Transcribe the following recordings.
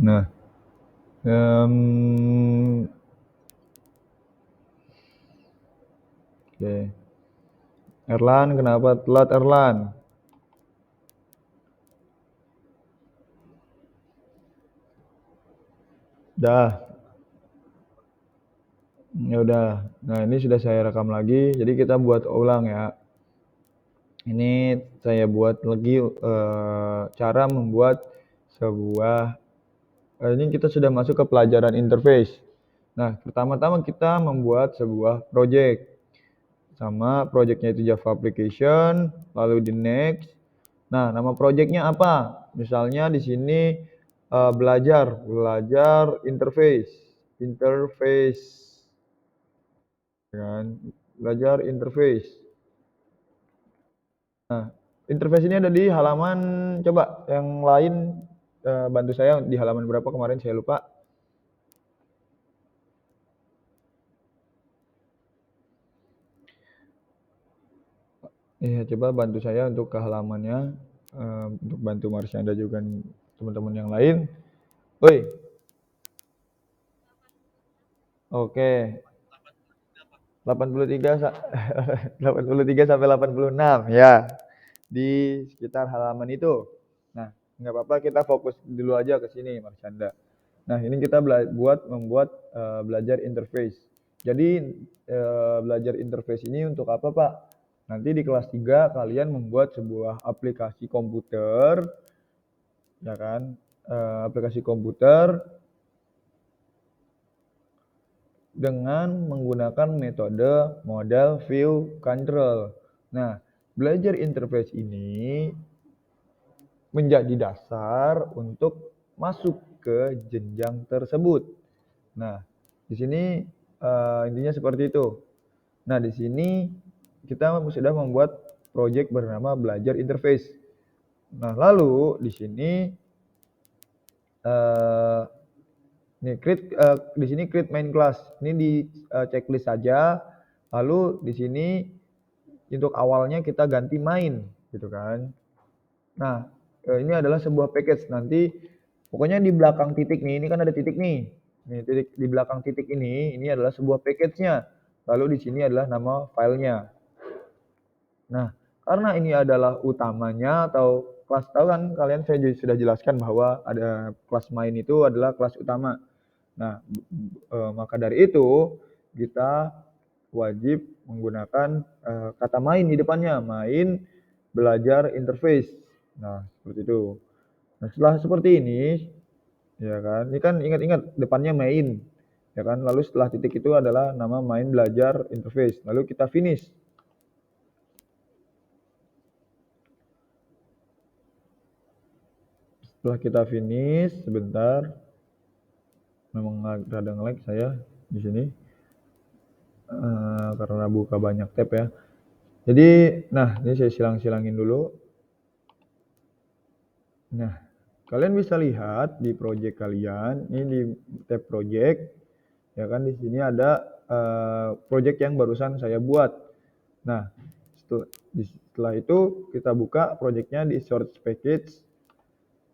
Nah, oke. Erlan, kenapa telat Erlan? Dah, ya udah. Nah, ini sudah saya rekam lagi, jadi kita buat ulang ya. Ini saya buat lagi cara membuat sebuah ini kita sudah masuk ke pelajaran interface. Nah, pertama-tama kita membuat sebuah project. Sama projectnya itu Java application, lalu di next. Nah, nama projectnya apa? Misalnya di sini belajar interface, kan? Belajar interface. Nah, interface ini ada di halaman, coba yang lain bantu saya di halaman berapa kemarin saya lupa. Iya, coba bantu saya untuk ke halamannya, untuk bantu Marsyanda juga teman-teman yang lain. Woi, oke. 83 83 sampai 86 ya. Di sekitar halaman itu. Nah, nggak apa-apa kita fokus dulu aja ke sini Marsyanda. Nah, ini kita membuat belajar interface. Jadi belajar interface ini untuk apa, Pak? Nanti di kelas 3 kalian membuat sebuah aplikasi komputer, ya kan? Aplikasi komputer dengan menggunakan metode model view control. Nah, belajar interface ini menjadi dasar untuk masuk ke jenjang tersebut. Nah, di sini intinya seperti itu. Nah, di sini kita sudah membuat project bernama belajar interface. Nah, lalu di sini di sini create main class. Ini di checklist saja. Lalu di sini untuk awalnya kita ganti main, gitu kan. Nah, ini adalah sebuah package. Nanti pokoknya di belakang titik nih, ini kan ada titik nih. Nih, titik di belakang titik ini adalah sebuah package-nya. Lalu di sini adalah nama filenya. Nah, karena ini adalah utamanya atau kelas, tahu kan kalian saya sudah jelaskan bahwa ada kelas main itu adalah kelas utama. Nah, maka dari itu kita wajib menggunakan kata main di depannya, main belajar interface. Nah, seperti itu. Nah, setelah seperti ini, ya kan, ini kan ingat-ingat depannya main, ya kan, lalu setelah titik itu adalah nama main belajar interface, lalu kita finish. Setelah kita finish, sebentar, memang rada nge-lag saya di sini karena buka banyak tab ya. Jadi, nah ini saya silang-silangin dulu. Nah, kalian bisa lihat di project kalian, ini di tab project, ya kan, di sini ada project yang barusan saya buat. Nah, setelah itu kita buka projectnya di source package.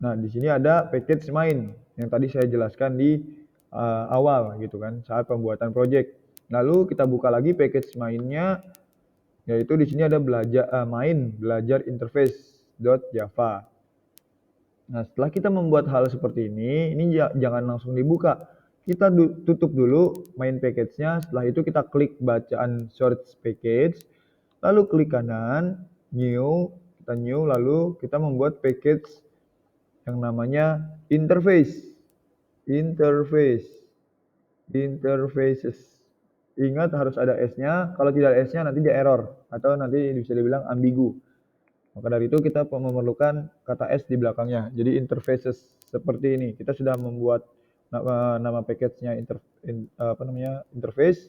Nah, di sini ada package main yang tadi saya jelaskan di awal gitu kan, saat pembuatan project. Lalu kita buka lagi package mainnya, yaitu di sini ada main belajar interface.java. Nah, setelah kita membuat hal seperti ini jangan langsung dibuka. Kita tutup dulu main package-nya, setelah itu kita klik bacaan source package, lalu klik kanan, new, kita new, lalu kita membuat package yang namanya interfaces. Ingat harus ada S-nya, kalau tidak ada S-nya nanti dia error, atau nanti bisa dibilang ambigu. Maka dari itu kita memerlukan kata S di belakangnya. Jadi interfaces seperti ini. Kita sudah membuat nama package-nya interface,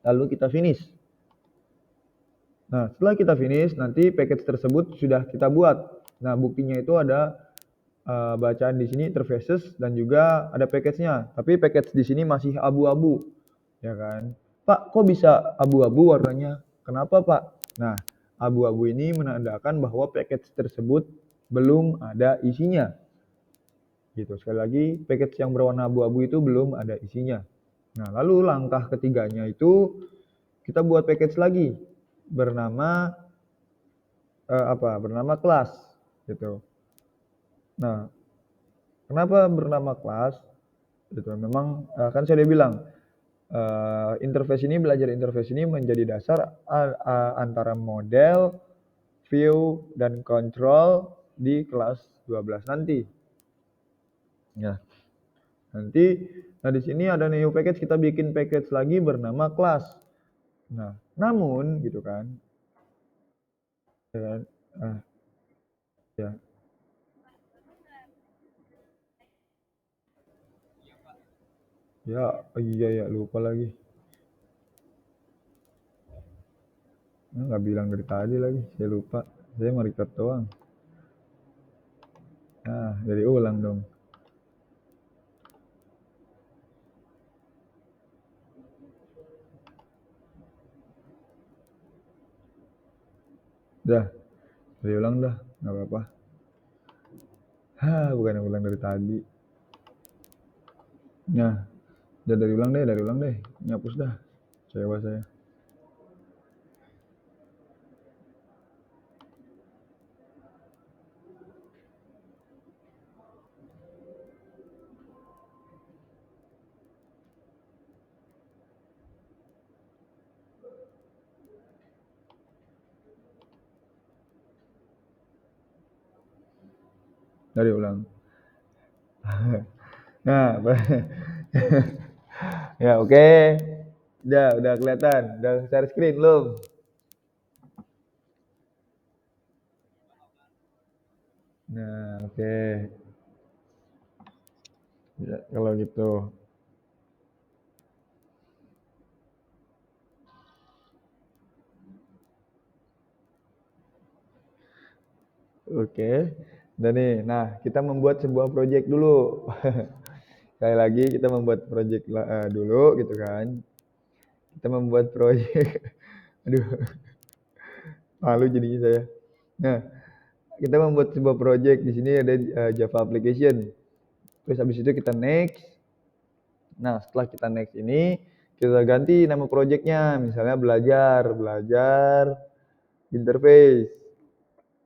lalu kita finish. Nah, setelah kita finish, nanti package tersebut sudah kita buat. Nah, buktinya itu ada bacaan di sini interfaces dan juga ada package-nya. Tapi package di sini masih abu-abu, ya kan? Pak, kok bisa abu-abu warnanya? Kenapa, Pak? Nah, abu-abu ini menandakan bahwa package tersebut belum ada isinya. gitu. Sekali lagi, package yang berwarna abu-abu itu belum ada isinya. Nah, lalu langkah ketiganya itu kita buat package lagi bernama bernama kelas gitu. Nah, kenapa bernama kelas? Gitu. Memang kan saya udah bilang interface ini belajar interface ini menjadi dasar antara model, view dan control di kelas 12 nanti. Ya. Nanti di sini ada new package, kita bikin package lagi bernama kelas. Nah, namun gitu kan. Ya kan? Nah, ya. Ya, iya ya, lupa lagi. Nggak bilang dari tadi lagi, saya lupa. Saya mau record doang. Nah, dari ulang dong. Dah, dari ulang dah, nggak apa-apa. Bukan ulang dari tadi. Nah, udah dari ulang deh. Ngapus dah. Cewa saya. Dari ulang. Nah, ya oke. Okay. Udah kelihatan. Udah share screen belum? Nah, oke. Okay. Ya, kalau gitu. Oke. Okay. Dan nih, nah kita membuat sebuah project dulu. Sekali lagi kita membuat project dulu gitu kan. Kita membuat project. Aduh, malu jadinya saya. Nah, kita membuat sebuah project. Di sini ada Java application. Terus habis itu kita next. Nah, setelah kita next ini, kita ganti nama projectnya. Misalnya belajar interface.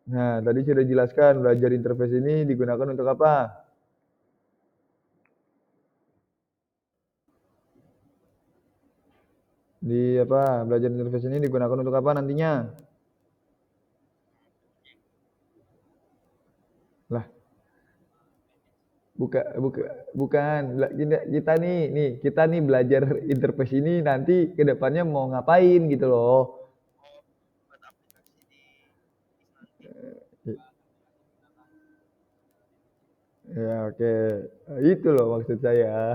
Nah, tadi sudah jelaskan belajar interface ini digunakan untuk apa? Belajar interface ini digunakan untuk apa nantinya? Lah, buka, buka, bukan. Kita nih belajar interface ini nanti ke depannya mau ngapain gitu loh. Ya, oke. Itu loh maksud saya.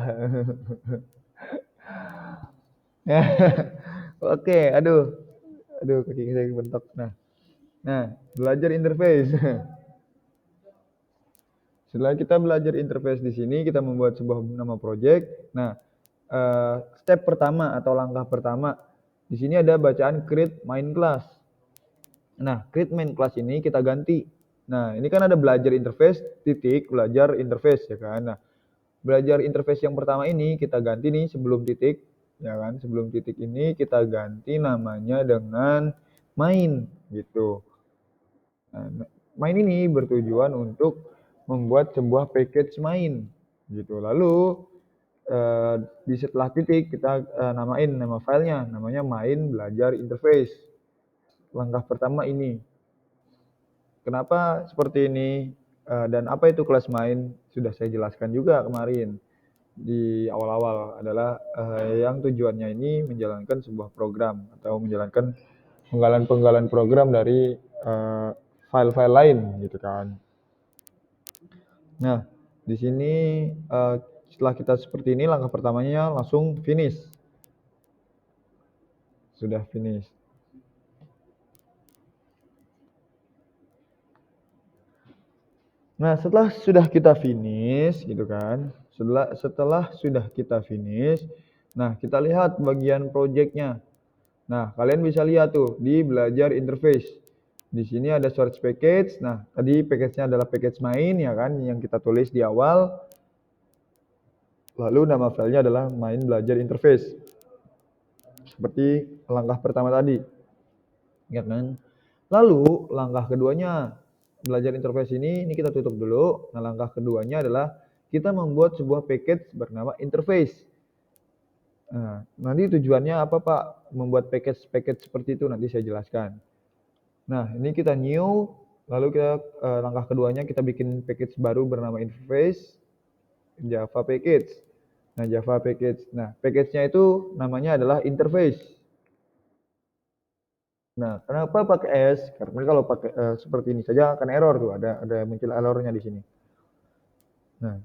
Oke, aduh kaki saya bentok. Nah, belajar interface. Setelah kita belajar interface di sini, kita membuat sebuah nama project. Nah, step pertama atau langkah pertama di sini ada bacaan create main class. Nah, create main class ini kita ganti. Nah, ini kan ada belajar interface titik belajar interface ya kan. Nah, belajar interface yang pertama ini kita ganti nih sebelum titik ya kan. Sebelum titik ini kita ganti namanya dengan main gitu. Nah, main ini bertujuan untuk membuat sebuah package main gitu. Lalu di setelah titik kita namain nama filenya namanya main belajar interface. Langkah pertama ini. Kenapa seperti ini dan apa itu kelas main sudah saya jelaskan juga kemarin di awal-awal adalah yang tujuannya ini menjalankan sebuah program atau menjalankan penggalan program dari file-file lain gitu kan. Nah, di sini setelah kita seperti ini langkah pertamanya langsung finish. Sudah finish. Nah, setelah sudah kita finish gitu kan. Setelah sudah kita finish, nah kita lihat bagian projectnya. Nah, kalian bisa lihat tuh di belajar interface. Di sini ada source package. Nah, tadi package-nya adalah package main ya kan yang kita tulis di awal. Lalu nama filenya adalah main belajar interface. Seperti langkah pertama tadi. Ya kan? Lalu langkah keduanya belajar interface ini kita tutup dulu. Nah, langkah keduanya adalah kita membuat sebuah package bernama interface. Nah, nanti tujuannya apa Pak? Membuat package seperti itu nanti saya jelaskan. Nah, ini kita new, lalu kita langkah keduanya kita bikin package baru bernama interface Java package. Nah, Java package. Nah, package-nya itu namanya adalah interface. Nah, kenapa pakai S? Karena kalau pakai seperti ini saja akan error tuh, ada muncul errornya di sini. Nah,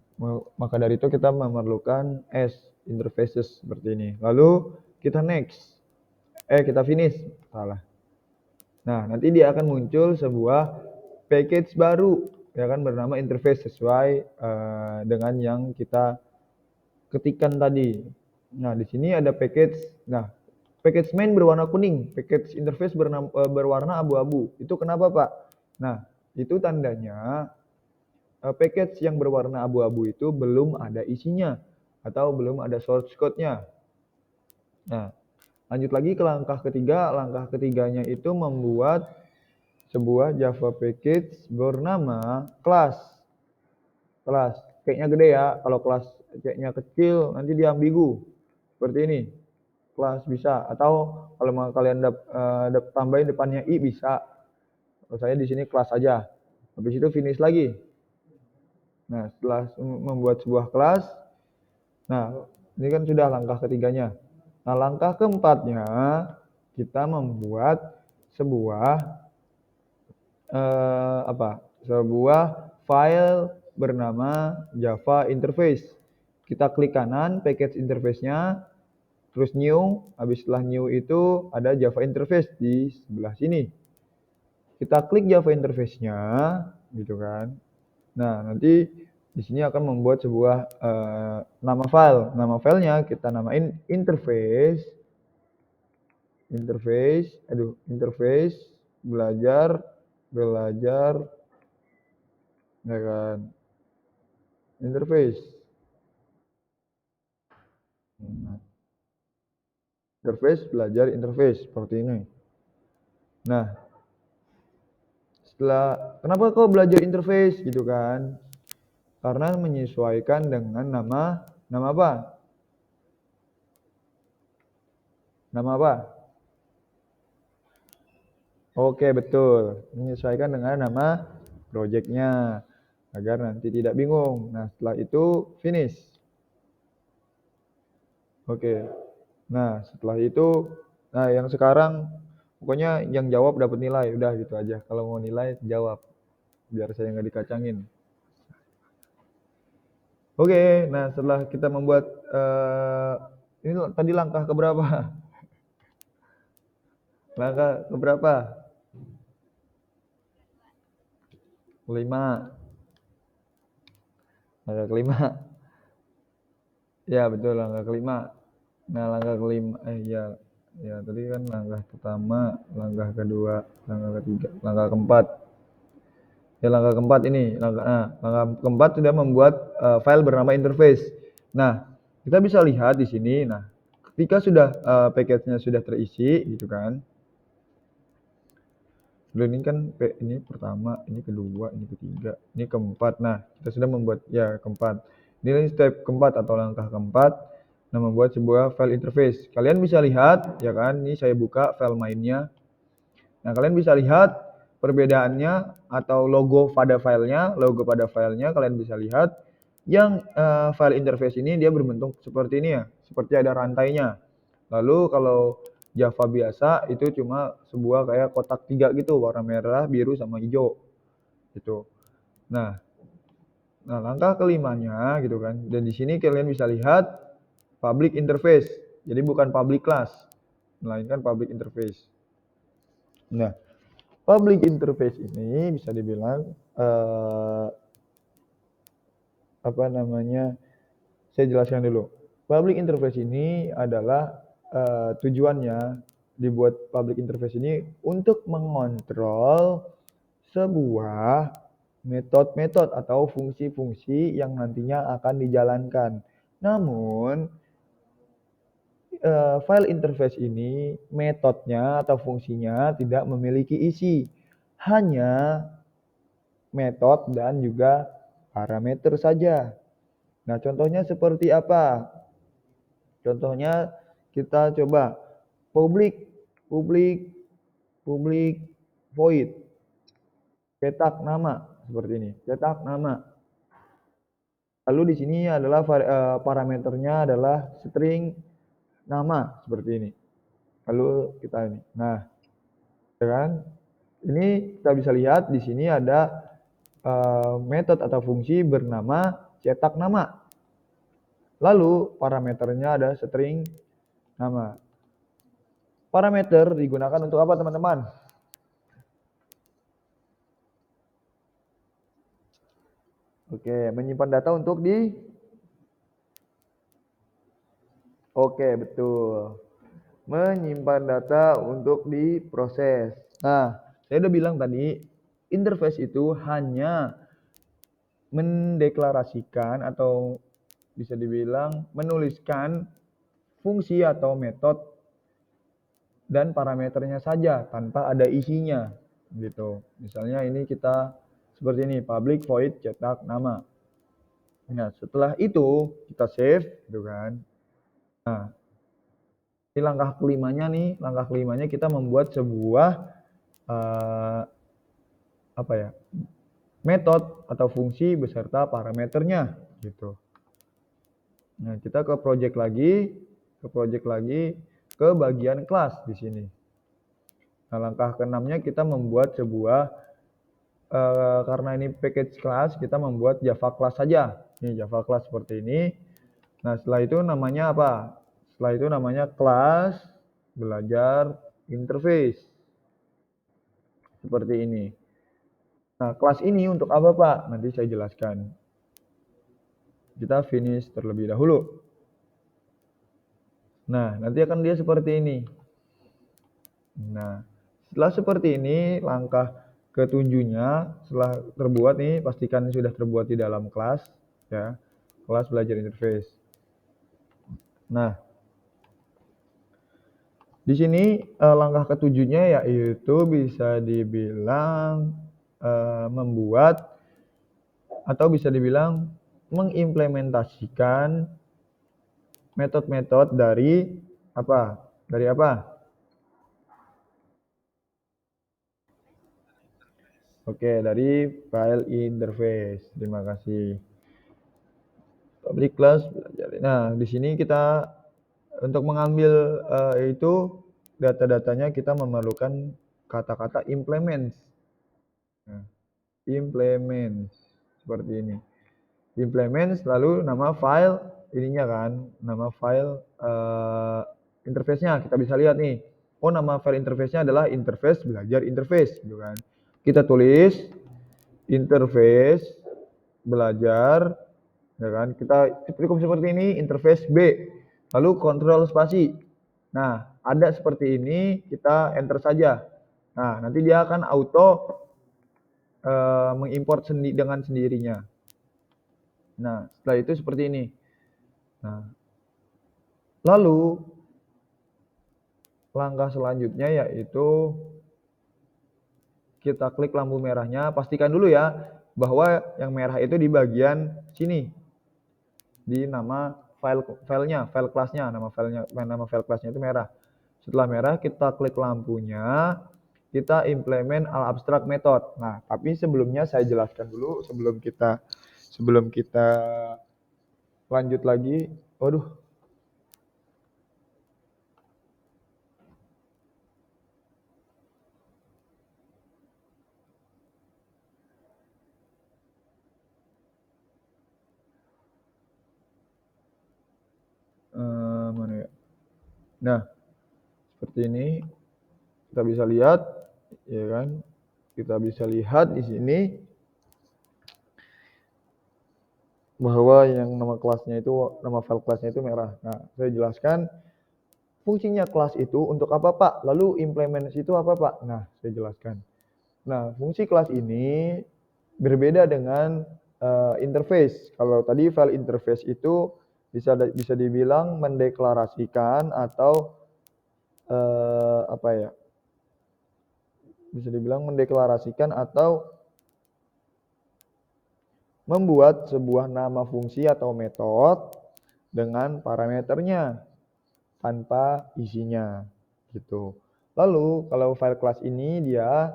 maka dari itu kita memerlukan S interfaces seperti ini. Lalu kita next. Kita finish. Salah. Nah, nanti dia akan muncul sebuah package baru ya kan bernama interface sesuai dengan yang kita ketikkan tadi. Nah, di sini ada package. Nah, package main berwarna kuning, package interface berwarna abu-abu. Itu kenapa, Pak? Nah, itu tandanya package yang berwarna abu-abu itu belum ada isinya atau belum ada source code-nya. Nah, lanjut lagi ke langkah ketiga. Langkah ketiganya itu membuat sebuah Java package bernama class. Kelas. Kayaknya gede ya. Kalau kelas kayaknya kecil nanti dia ambigu. Seperti ini. Kelas bisa atau kalau mau kalian tambahin depannya i bisa. Kalau saya di sini kelas aja. Habis itu finish lagi. Nah, setelah membuat sebuah kelas, nah ini kan sudah langkah ketiganya. Nah, langkah keempatnya kita membuat sebuah sebuah file bernama Java interface. Kita klik kanan package interface-nya, terus new, habis setelah new itu ada Java interface di sebelah sini. Kita klik Java interface-nya, gitu kan. Nah, nanti di sini akan membuat sebuah nama file. Nama filenya kita namain interface belajar ya kan interface belajar interface seperti ini. Nah, kenapa kau belajar interface gitu kan? Karena menyesuaikan dengan nama apa? Nama apa? Oke, betul. Menyesuaikan dengan nama projectnya agar nanti tidak bingung. Nah, setelah itu finish. Oke. Nah, setelah itu, yang sekarang pokoknya yang jawab dapat nilai. Udah gitu aja. Kalau mau nilai jawab, biar saya nggak dikacangin. Oke. Nah, setelah kita membuat ini tadi langkah keberapa? Langkah keberapa? 5. Langkah kelima. Ya, betul langkah kelima. Nah, langkah kelima ya tadi kan langkah pertama, langkah kedua, langkah ketiga, langkah keempat. Ya, langkah keempat ini, langkah keempat sudah membuat file bernama interface. Nah, kita bisa lihat di sini. Nah, ketika sudah package-nya sudah terisi gitu kan. Ini kan ini pertama, ini kedua, ini ketiga, ini keempat. Nah, kita sudah membuat ya keempat. Ini step keempat atau langkah keempat. Nah, membuat sebuah file interface. Kalian bisa lihat ya kan, ini saya buka file mainnya. Nah, kalian bisa lihat perbedaannya atau logo pada filenya kalian bisa lihat yang file interface ini dia berbentuk seperti ini ya, seperti ada rantainya. Lalu kalau Java biasa itu cuma sebuah kayak kotak 3 gitu, warna merah, biru sama hijau gitu. Nah, langkah kelimanya gitu kan. Dan di sini kalian bisa lihat public interface. Jadi bukan public class, melainkan public interface. Nah, public interface ini bisa dibilang saya jelaskan dulu. Public interface ini adalah tujuannya dibuat public interface ini untuk mengontrol sebuah metode-metode atau fungsi-fungsi yang nantinya akan dijalankan. Namun, file interface ini metodenya atau fungsinya tidak memiliki isi, hanya metode dan juga parameter saja. Nah, contohnya seperti apa? Contohnya kita coba public public public void cetak nama seperti ini, cetak nama. Lalu di sini adalah parameternya adalah string nama seperti ini. Lalu kita ini. Nah, ya kan? Ini kita bisa lihat di sini ada metode atau fungsi bernama cetak nama. Lalu parameternya ada string nama. Parameter digunakan untuk apa, teman-teman? Oke, menyimpan data untuk Oke, betul. Menyimpan data untuk diproses. Nah, saya udah bilang tadi, interface itu hanya mendeklarasikan atau bisa dibilang menuliskan fungsi atau metode dan parameternya saja tanpa ada isinya gitu. Misalnya ini kita seperti ini, public void cetak nama. Nah, setelah itu kita save gitu kan. Nah, ini langkah kelimanya kita membuat sebuah apa ya? Metode atau fungsi beserta parameternya gitu. Nah, kita ke project lagi, ke bagian kelas di sini. Nah, langkah keenamnya kita membuat sebuah karena ini package class, kita membuat Java class saja. Ini Java class seperti ini. Nah, setelah itu namanya apa? Setelah itu namanya kelas belajar interface. Seperti ini. Nah, kelas ini untuk apa, Pak? Nanti saya jelaskan. Kita finish terlebih dahulu. Nah, nanti akan dia seperti ini. Nah, setelah seperti ini, langkah ketujuhnya setelah terbuat nih, pastikan sudah terbuat di dalam kelas, ya, kelas belajar interface. Nah, di sini langkah ketujuhnya yaitu bisa dibilang membuat atau bisa dibilang mengimplementasikan metode-metode dari apa? Dari apa? Oke, dari file interface. Terima kasih. Public class belajar. Nah, di sini kita untuk mengambil itu data-datanya kita memerlukan kata-kata implements. Nah, implements seperti ini. Implements lalu nama file ininya kan, nama file interface-nya kita bisa lihat nih. Oh, nama file interface-nya adalah interface belajar interface gitu kan. Kita tulis interface belajar ya kan, kita cukup seperti ini interface B lalu kontrol spasi. Nah, ada seperti ini kita enter saja. Nah, nanti dia akan auto mengimport dengan sendirinya. Nah, setelah itu seperti ini. Nah, lalu langkah selanjutnya yaitu kita klik lampu merahnya, pastikan dulu ya bahwa yang merah itu di bagian sini. Di nama filenya, file kelasnya, nama file kelasnya itu merah. Setelah merah kita klik lampunya, kita implement al abstract method. Nah, tapi sebelumnya saya jelaskan dulu sebelum kita lanjut lagi. Waduh. Mana ya? Nah, seperti ini kita bisa lihat ya kan? Kita bisa lihat di sini bahwa yang nama kelasnya itu, nama file kelasnya itu merah. Nah, saya jelaskan fungsinya kelas itu untuk apa Pak? Lalu implementasi itu apa Pak? Nah, saya jelaskan. Nah, fungsi kelas ini berbeda dengan interface. Kalau tadi file interface itu bisa dibilang mendeklarasikan atau apa ya? Bisa dibilang mendeklarasikan atau membuat sebuah nama fungsi atau metode dengan parameternya tanpa isinya gitu. Lalu kalau file class ini dia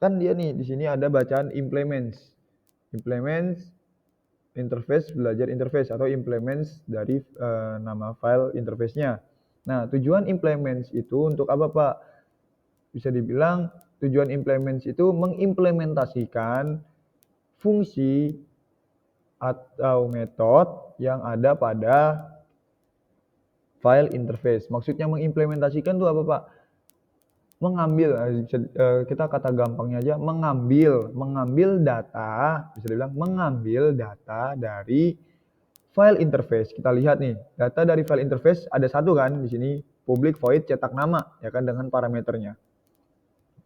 nih di sini ada bacaan implements. Implements interface belajar interface atau implements dari nama file interface-nya. Nah, tujuan implements itu untuk apa, Pak? Bisa dibilang tujuan implements itu mengimplementasikan fungsi atau metode yang ada pada file interface. Maksudnya mengimplementasikan itu apa, Pak? Mengambil, kita kata gampangnya aja, mengambil data, bisa dibilang mengambil data dari file interface. Kita lihat nih, data dari file interface ada satu kan di sini, public void cetak nama, ya kan, dengan parameternya.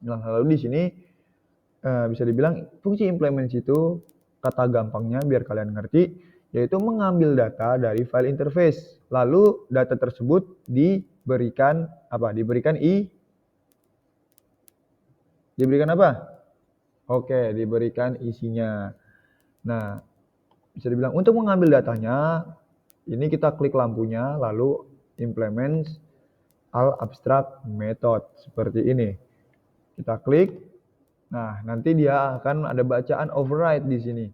Nah, lalu di sini bisa dibilang fungsi implements itu kata gampangnya biar kalian ngerti, yaitu mengambil data dari file interface. Lalu data tersebut diberikan apa? Diberikan apa? Oke, diberikan isinya. Nah, bisa dibilang untuk mengambil datanya, ini kita klik lampunya, lalu implement al abstract method seperti ini. Kita klik. Nah, nanti dia akan ada bacaan override di sini.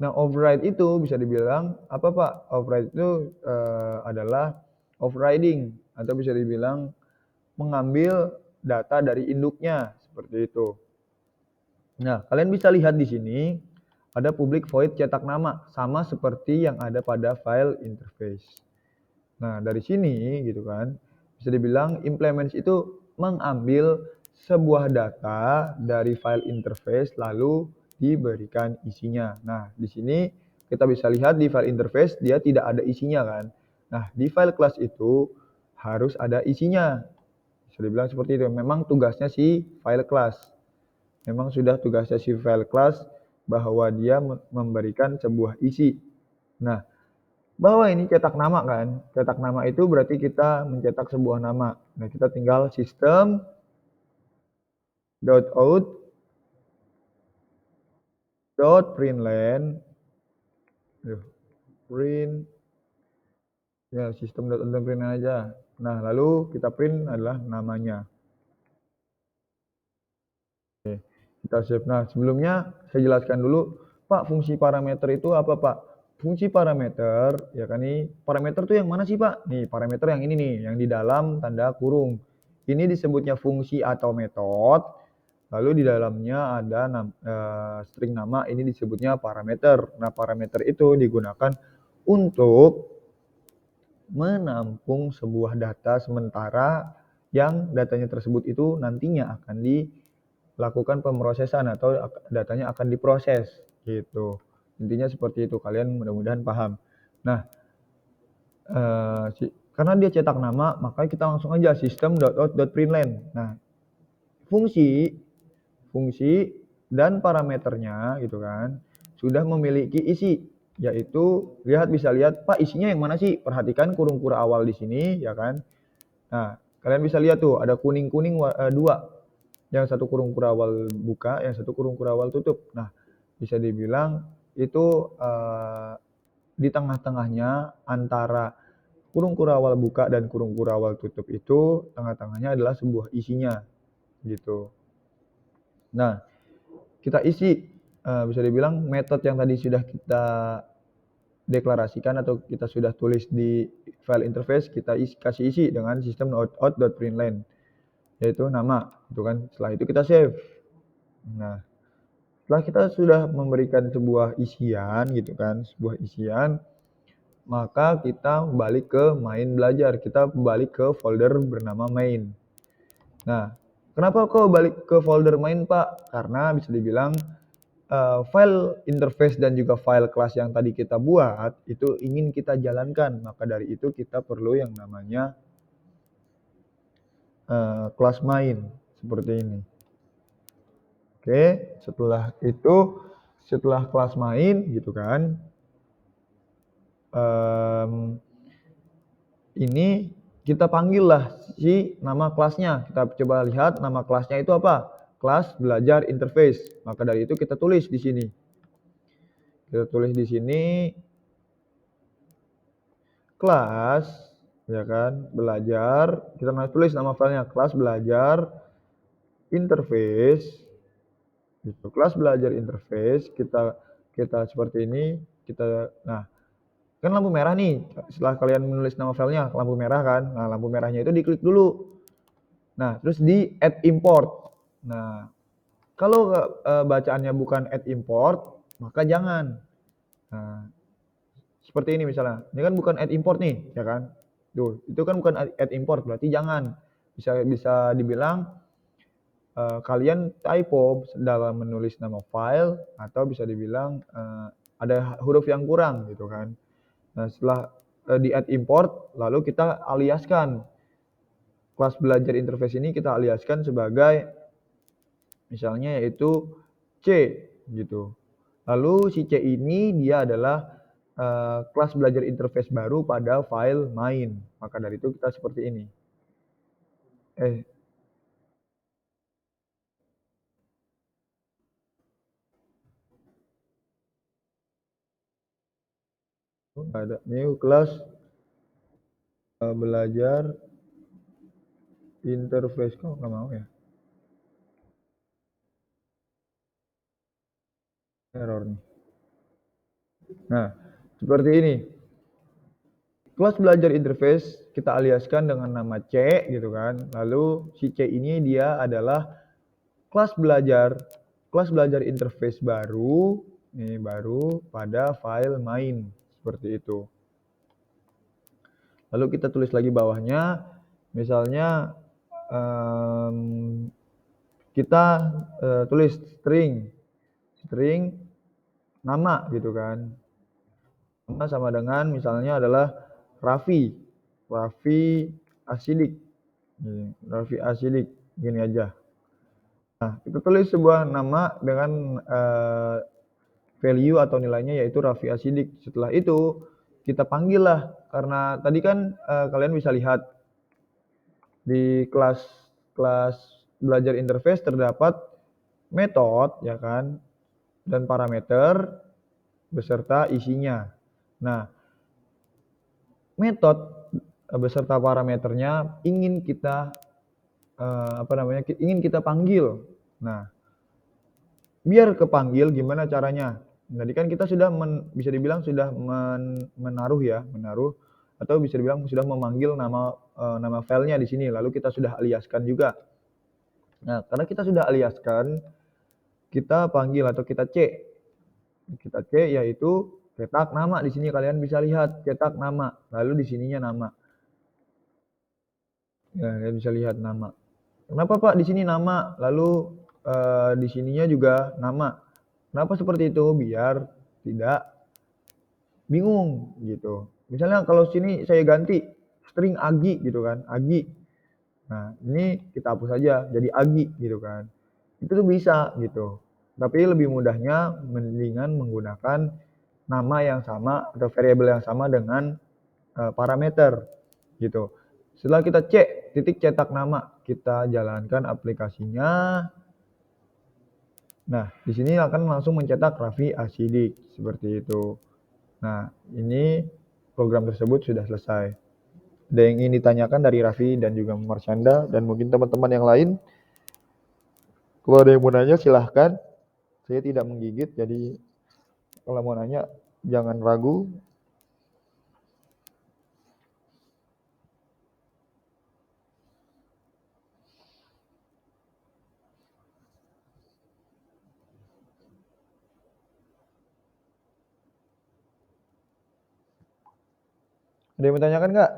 Nah, override itu bisa dibilang apa, Pak? Override itu adalah overriding atau bisa dibilang mengambil data dari induknya seperti itu. Nah, kalian bisa lihat di sini ada public void cetak nama sama seperti yang ada pada file interface. Nah, dari sini gitu kan bisa dibilang implements itu mengambil sebuah data dari file interface lalu diberikan isinya. Nah, di sini kita bisa lihat di file interface dia tidak ada isinya kan. Nah, di file class itu harus ada isinya. Bisa dibilang seperti itu. Memang tugasnya si file class. Memang sudah tugasnya si file class bahwa dia memberikan sebuah isi. Nah, bahwa ini cetak nama kan. Cetak nama itu berarti kita mencetak sebuah nama. Nah, kita tinggal system .out .println print ya system.out.println aja. Nah, lalu kita print adalah namanya. Oke, kita save. Nah, sebelumnya saya jelaskan dulu, Pak, fungsi parameter itu apa, Pak? Fungsi parameter, ya kan nih, parameter tuh yang mana sih, Pak? Nih, parameter yang ini nih, yang di dalam tanda kurung. Ini disebutnya fungsi atau metode, lalu di dalamnya ada string nama, ini disebutnya parameter. Nah, parameter itu digunakan untuk menampung sebuah data sementara yang datanya tersebut itu nantinya akan dilakukan pemrosesan atau datanya akan diproses gitu. Intinya seperti itu, kalian mudah-mudahan paham. Nah, karena dia cetak nama, maka kita langsung aja system.out.println. Nah, fungsi dan parameternya gitu kan sudah memiliki isi, yaitu bisa lihat, Pak, isinya yang mana sih? Perhatikan kurung-kurung awal di sini ya kan. Nah, kalian bisa lihat tuh ada kuning-kuning dua. Yang satu kurung-kurung awal buka, yang satu kurung-kurung awal tutup. Nah, bisa dibilang itu di tengah-tengahnya antara kurung-kurung awal buka dan kurung-kurung awal tutup itu tengah-tengahnya adalah sebuah isinya gitu. Nah, kita isi bisa dibilang metode yang tadi sudah kita deklarasikan atau kita sudah tulis di file interface, kita kasih isi dengan sistem out.println, yaitu nama gitu kan. Setelah itu kita save. Nah, setelah kita sudah memberikan sebuah isian gitu kan, sebuah isian, maka kita balik ke main belajar, kita balik ke folder bernama main. Nah, kenapa kok balik ke folder main, Pak? Karena bisa dibilang file interface dan juga file class yang tadi kita buat itu ingin kita jalankan, maka dari itu kita perlu yang namanya kelas main seperti ini. Oke, setelah itu, setelah kelas main gitu kan, ini kita panggillah si nama kelasnya. Kita coba lihat nama kelasnya itu apa? Kelas belajar interface. Maka dari itu kita tulis di sini. Kita tulis di sini kelas, ya kan, belajar. Kita tulis nama filenya kelas belajar interface. Gitu. Kelas belajar interface kita seperti ini. Nah, kan lampu merah nih. Setelah kalian menulis nama filenya, lampu merah kan. Nah, lampu merahnya itu diklik dulu. Nah, terus di add import. Nah, kalau bacaannya bukan add import, maka jangan. Nah, seperti ini misalnya. Ini kan bukan add import nih, ya kan? Tuh, itu kan bukan add import, berarti jangan. Bisa dibilang kalian typo dalam menulis nama file atau bisa dibilang ada huruf yang kurang gitu kan. Nah, setelah di add import, lalu kita aliaskan kelas belajar interface ini kita aliaskan sebagai misalnya yaitu C gitu. Lalu si C ini dia adalah kelas belajar interface baru pada file main. Maka dari itu kita seperti ini. Ada new kelas belajar interface kok nggak mau ya? Error nih. Nah, seperti ini. Kelas belajar interface kita aliaskan dengan nama C gitu kan. Lalu si C ini dia adalah kelas belajar interface baru, nih baru pada file main seperti itu. Lalu kita tulis lagi bawahnya, misalnya kita tulis string nama gitu kan. Nama sama dengan misalnya adalah Raffi Asidik. Raffi Asidik gini aja. Nah, kita tulis sebuah nama dengan value atau nilainya yaitu Raffi Asidik. Setelah itu kita panggil lah karena tadi kan kalian bisa lihat di kelas belajar interface terdapat metode ya kan dan parameter beserta isinya. Nah, metode beserta parameternya ingin kita ingin kita panggil. Nah, biar kepanggil gimana caranya? Tadi kan kita sudah bisa dibilang sudah menaruh atau bisa dibilang sudah memanggil nama filenya di sini. Lalu kita sudah aliaskan juga. Nah, karena kita sudah aliaskan, kita panggil atau kita C. Kita C yaitu cetak nama. Di sini kalian bisa lihat cetak nama. Lalu di sininya nama. Ya, kalian bisa lihat nama. Kenapa Pak di sini nama? Lalu di sininya juga nama. Kenapa seperti itu? Biar tidak bingung gitu. Misalnya kalau sini saya ganti string Agi gitu kan, Agi. Nah, ini kita hapus saja jadi Agi gitu kan. Itu tuh bisa gitu. Tapi lebih mudahnya mendingan menggunakan nama yang sama atau variabel yang sama dengan parameter gitu. Setelah kita cek titik cetak nama, kita jalankan aplikasinya. Nah, di sini akan langsung mencetak Raffi Asidik seperti itu. Nah, ini program tersebut sudah selesai. Ada yang ingin ditanyakan dari Raffi dan juga Marsyanda dan mungkin teman-teman yang lain? Kalau ada yang mau nanya silahkan. Saya tidak menggigit, jadi kalau mau nanya jangan ragu. Ada yang mau tanyakan nggak?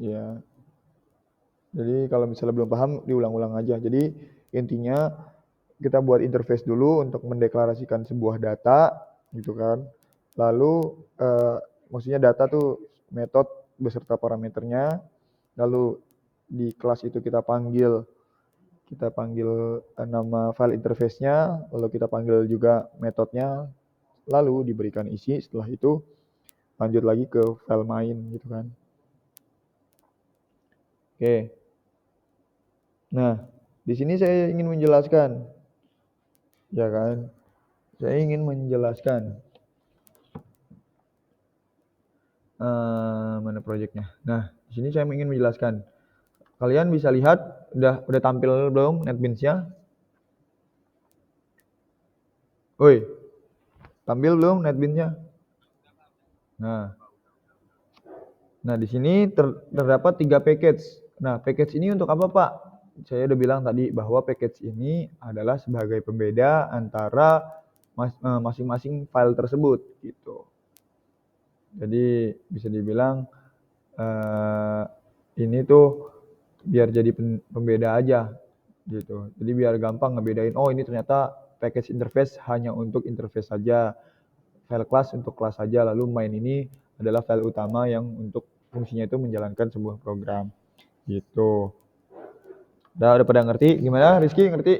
Ya. Jadi kalau misalnya belum paham diulang-ulang aja. Jadi intinya kita buat interface dulu untuk mendeklarasikan sebuah data gitu kan. Lalu maksudnya data tuh metode beserta parameternya, lalu di kelas itu kita panggil nama file interface-nya, lalu kita panggil juga metodenya, lalu diberikan isi, setelah itu lanjut lagi ke file main gitu kan. Oke. Nah, di sini saya ingin menjelaskan, ya kan? Saya ingin menjelaskan mana projectnya. Nah, di sini saya ingin menjelaskan. Kalian bisa lihat udah tampil belum NetBeans-nya? Woi, tampil belum NetBeans-nya? Nah, di sini terdapat 3 package. Nah, package ini untuk apa, Pak? Saya udah bilang tadi bahwa package ini adalah sebagai pembeda antara masing-masing file tersebut gitu. Jadi bisa dibilang ini tuh biar jadi pembeda aja gitu. Jadi biar gampang ngebedain, oh ini ternyata package interface hanya untuk interface saja, file class untuk kelas saja, lalu main ini adalah file utama yang untuk fungsinya itu menjalankan sebuah program gitu. Udah pada ngerti? Gimana Rizky, ngerti?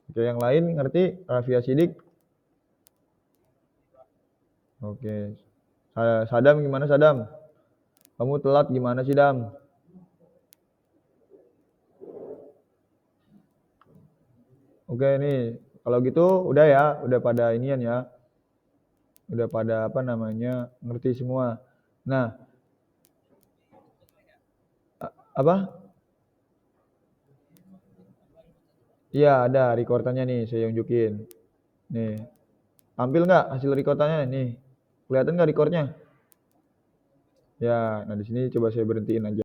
Oke, yang lain ngerti? Rafia Sidik? Oke. Sadam gimana Sadam? Kamu telat gimana sih Dam? Oke nih, kalau gitu udah ya, udah pada inian ya. Udah pada apa namanya, ngerti semua. Nah, apa? Iya ada rekordannya nih, saya unjukin. Nih, tampil nggak hasil rekordannya nih? Kelihatan nggak rekornya? Ya, nah di sini coba saya berhentiin aja.